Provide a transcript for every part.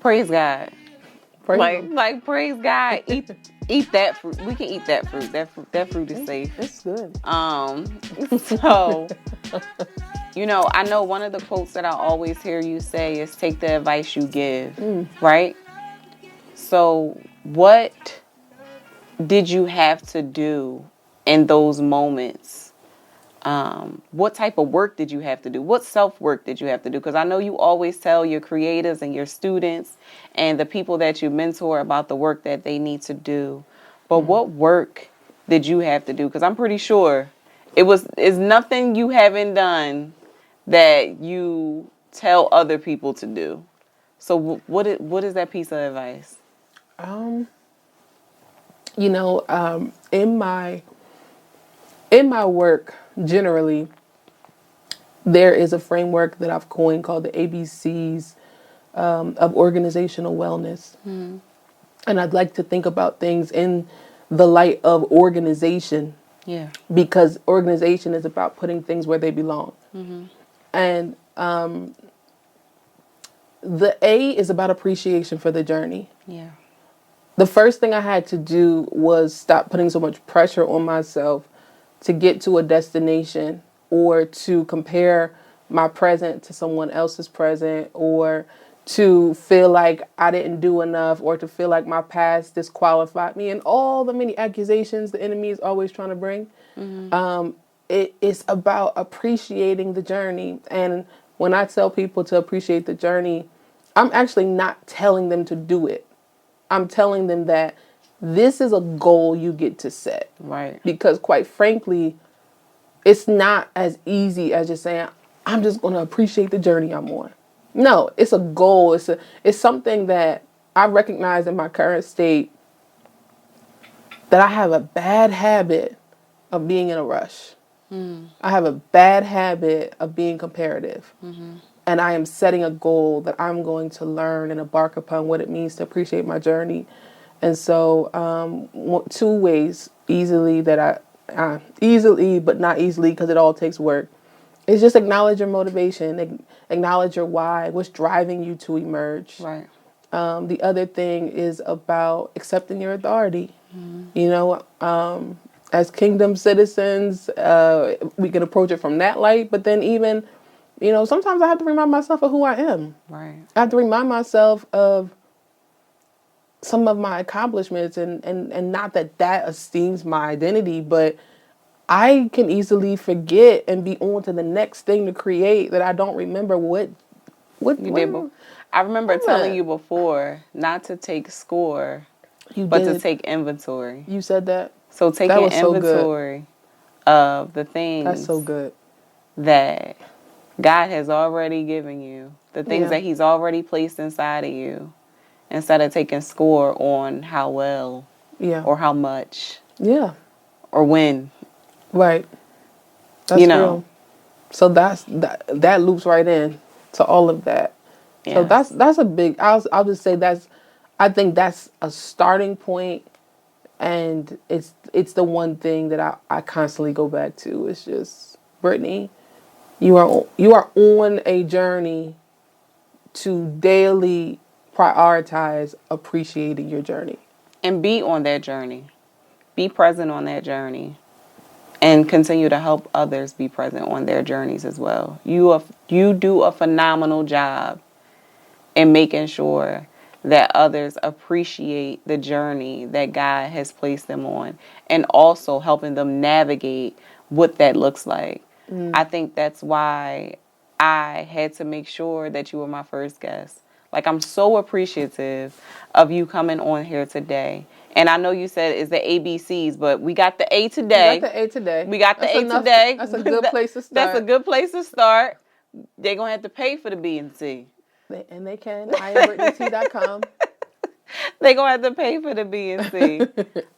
Praise God. Praise him. Like praise God. Eat that fruit. We can eat that fruit. That fruit is safe. It's good. So, I know one of the quotes that I always hear you say is take the advice you give, right? So, what did you have to do in those moments? What type of work did you have to do? What self-work did you have to do? Because I know you always tell your creatives and your students and the people that you mentor about the work that they need to do. But what work did you have to do? Because I'm pretty sure it's nothing you haven't done that you tell other people to do. So what is that piece of advice? In my work, generally, there is a framework that I've coined called the ABCs of organizational wellness. And I'd like to think about things in the light of organization. Yeah. Because organization is about putting things where they belong. And the A is about appreciation for the journey. Yeah. The first thing I had to do was stop putting so much pressure on myself to get to a destination or to compare my present to someone else's present or to feel like I didn't do enough or to feel like my past disqualified me and all the many accusations the enemy is always trying to bring. It is about appreciating the journey. And when I tell people to appreciate the journey, I'm actually not telling them to do it. I'm telling them that this is a goal you get to set. Right. Because quite frankly, it's not as easy as just saying, I'm just going to appreciate the journey I'm on. No, it's a goal. It's something that I recognize in my current state that I have a bad habit of being in a rush. I have a bad habit of being comparative. And I am setting a goal that I'm going to learn and embark upon what it means to appreciate my journey. And so 2 ways easily that easily, but not easily because it all takes work, is just acknowledge your motivation, acknowledge your why, what's driving you to emerge. Right. The other thing is about accepting your authority. As kingdom citizens, we can approach it from that light, but then even, sometimes I have to remind myself of who I am. Right. I have to remind myself of some of my accomplishments and not that esteems my identity, but I can easily forget and be on to the next thing to create that I don't remember what you did. I remember telling you before not to take score, but to take inventory. You said that? So taking inventory of the things that's so good that God has already given you, the things that he's already placed inside of you, instead of taking score on how well or how much or when. Right. That's real. So that loops right in to all of that. Yes. So that's a big, I'll just say I think that's a starting point. And it's the one thing that I constantly go back to. It's just, Brittanie, you are on a journey to daily prioritize appreciating your journey. And be on that journey. Be present on that journey. And continue to help others be present on their journeys as well. You do a phenomenal job in making sure that others appreciate the journey that God has placed them on, and also helping them navigate what that looks like. I think that's why I had to make sure that you were my first guest. Like, I'm so appreciative of you coming on here today. And I know you said it's the ABCs, but we got the A today. We got the A today. That's a good place to start. That's a good place to start. They're going to have to pay for the B and C. And they can. IamBrittaniet.com. They're going to have to pay for the B and C.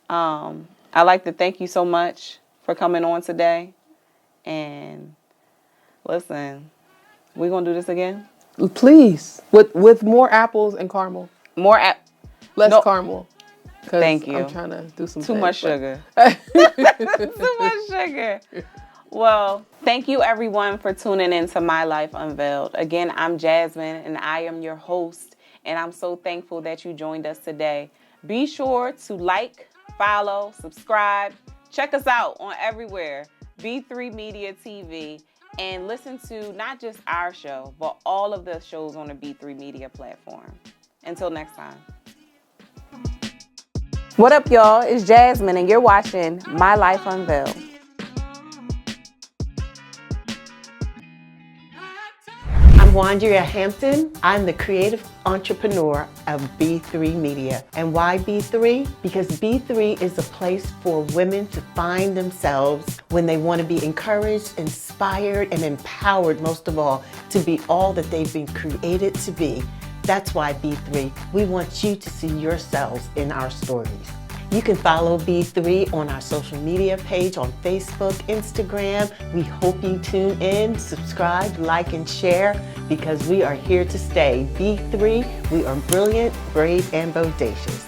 I'd like to thank you so much for coming on today. And listen, we're going to do this again? Please. With more apples and caramel. Less caramel. Thank you. I'm trying to do some Too much sugar. Too much sugar. Well, thank you everyone for tuning in to My Life Unveiled. Again, I'm Jasmine and I am your host. And I'm so thankful that you joined us today. Be sure to like, follow, subscribe. Check us out on everywhere, B3 Media TV, and listen to not just our show, but all of the shows on the B3 Media platform. Until next time. What up, y'all? It's Jasmine, and you're watching My Life Unveiled. I'm Wandria Hampton. I'm the creative entrepreneur of B3 Media. And why B3? Because B3 is a place for women to find themselves when they want to be encouraged, inspired, and empowered, most of all, to be all that they've been created to be. That's why B3. We want you to see yourselves in our stories. You can follow B3 on our social media page on Facebook, Instagram. We hope you tune in, subscribe, like, and share because we are here to stay. B3, we are brilliant, brave, and bodacious.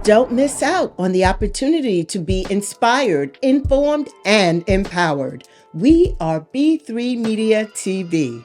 Don't miss out on the opportunity to be inspired, informed, and empowered. We are B3 Media TV.